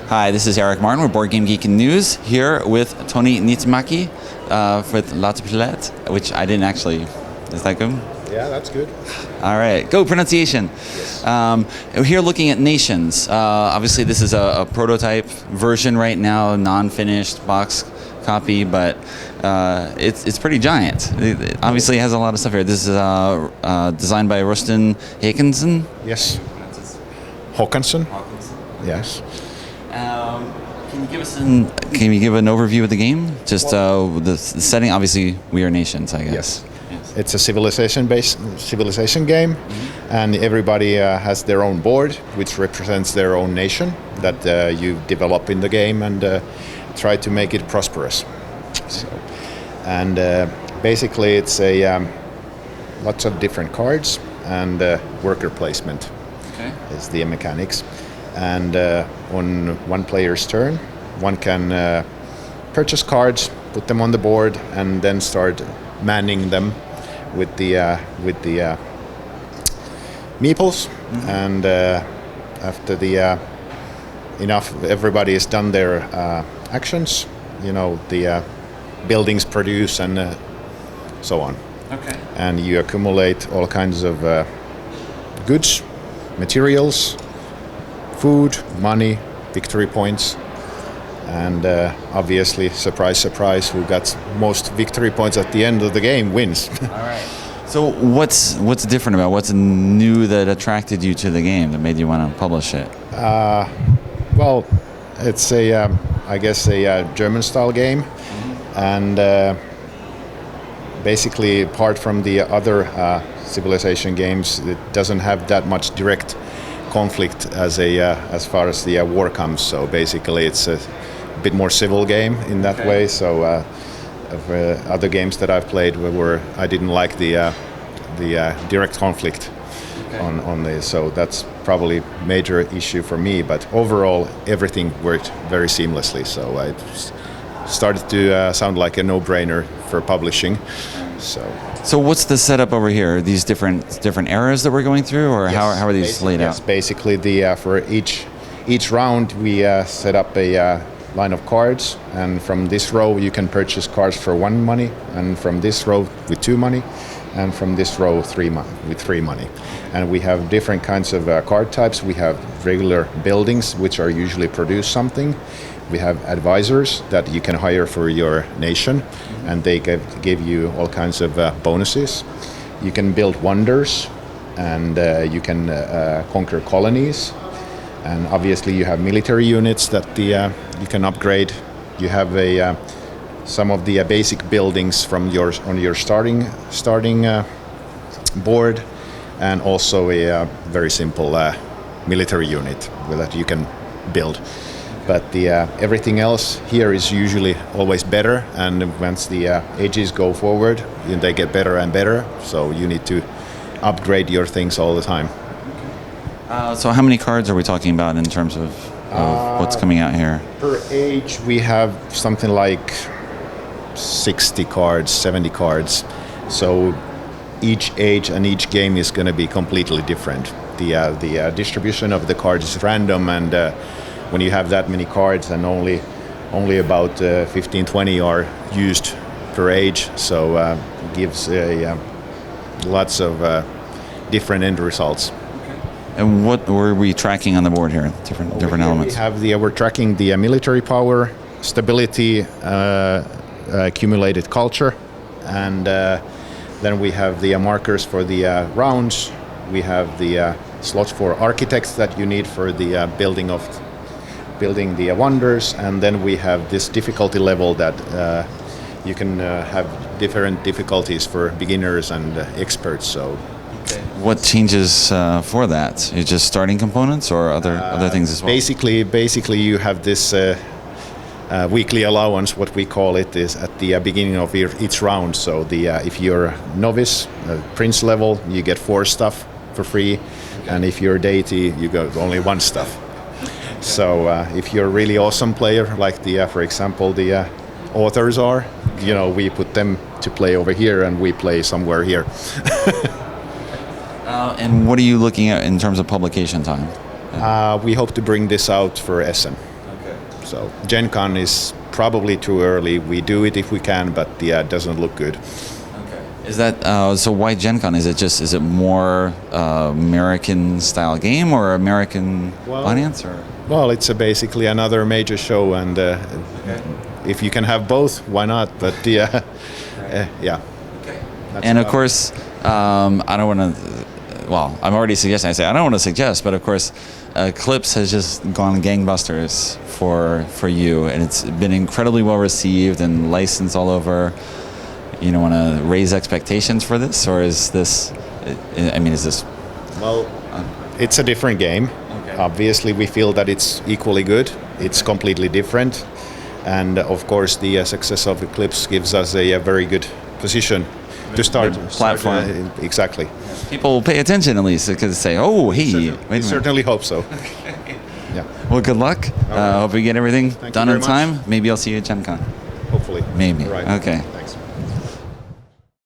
Hi, this is Eric Martin with Board Game Geek and News, here with Tony Nitmaki with La Pilette, which I didn't actually. Is that good? Yeah, that's good. All right, go pronunciation. Yes. We're here looking at nations. Obviously, this is a prototype version right now, non-finished box copy, but it's pretty giant. It obviously has a lot of stuff here. This is designed by Rustin Hakanson. Yes. Håkansson. Yes. Can you give an overview of the game? Just the setting. Obviously, we are nations, I guess. Yes. It's a civilization game, and everybody has their own board, which represents their own nation that you develop in the game and try to make it prosperous. So, and basically, it's a lots of different cards and worker placement. Okay. Is the mechanics. And on one player's turn, one can purchase cards, put them on the board, and then start manning them with the meeples. Mm-hmm. And after the everybody has done their actions, the buildings produce and so on. Okay. And you accumulate all kinds of goods, materials, food, money, victory points, and obviously, surprise, surprise, who got most victory points at the end of the game wins. All right. So what's different about what's new that attracted you to the game that made you want to publish it? Well, it's I guess a German-style game, and basically, apart from the other civilization games, it doesn't have that much direct conflict as far as the war comes. So basically, it's a bit more civil game in that way. So other games that I've played where I didn't like the direct conflict on this. So that's probably major issue for me. But overall, everything worked very seamlessly. So it started to sound like a no-brainer for publishing. So what's the setup over here? Are these different eras that we're going through, or how are these laid out? Yes, basically for each round we set up a line of cards, and from this row you can purchase cards for 1 money, and from this row with 2 money, and from this row with 3 money. And we have different kinds of card types. We have regular buildings, which are usually produce something. We have advisors that you can hire for your nation, and they give you all kinds of bonuses. You can build wonders, and you can conquer colonies. And obviously, you have military units that you can upgrade. You have some of the basic buildings from on your starting board, and also a very simple military unit that you can build. But everything else here is usually always better, and once the ages go forward, they get better and better. So you need to upgrade your things all the time. So how many cards are we talking about in terms of what's coming out here? Per age, we have something like 60 cards, 70 cards. So each age and each game is going to be completely different. The distribution of the cards is random, and when you have that many cards and only about 15-20 are used per age, so it gives lots of different end results. And what were we tracking on the board here? Different elements. We're tracking the military power, stability, accumulated culture, and then we have the markers for the rounds. We have the slots for architects that you need for the building the wonders, and then we have this difficulty level that you can have different difficulties for beginners and experts. So, what changes for that? Is just starting components or other things as well? Basically, you have this weekly allowance. What we call it is at the beginning of each round. So if you're novice, prince level, you get 4 stuff for free, and if you're deity, you get only 1 stuff. So if you're a really awesome player, like for example, the authors are, we put them to play over here, and we play somewhere here. And what are you looking at in terms of publication time? We hope to bring this out for Essen. Okay. So Gen Con is probably too early. We do it if we can, but yeah, it doesn't look good. Is that so? Why Gen Con? Is it more American style game or American audience or? Well, it's basically another major show, and if you can have both, why not? But yeah. And of course, I don't want to. Well, I'm already suggesting. I say I don't want to suggest, but of course, Eclipse has just gone gangbusters for you, and it's been incredibly well received and licensed all over. You don't want to raise expectations for this, or is this? I mean, is this? Well, it's a different game. Okay. Obviously, we feel that it's equally good. It's completely different, and of course, the success of Eclipse gives us a very good position to start. Platform. Exactly. People pay attention at least because they say, "Oh, hey." We certainly hope so. Yeah. Well, good luck. Right. Hope you get everything Thank you done very in time. Maybe I'll see you at Gen Con. Hopefully. Maybe. Right. Okay. Thanks.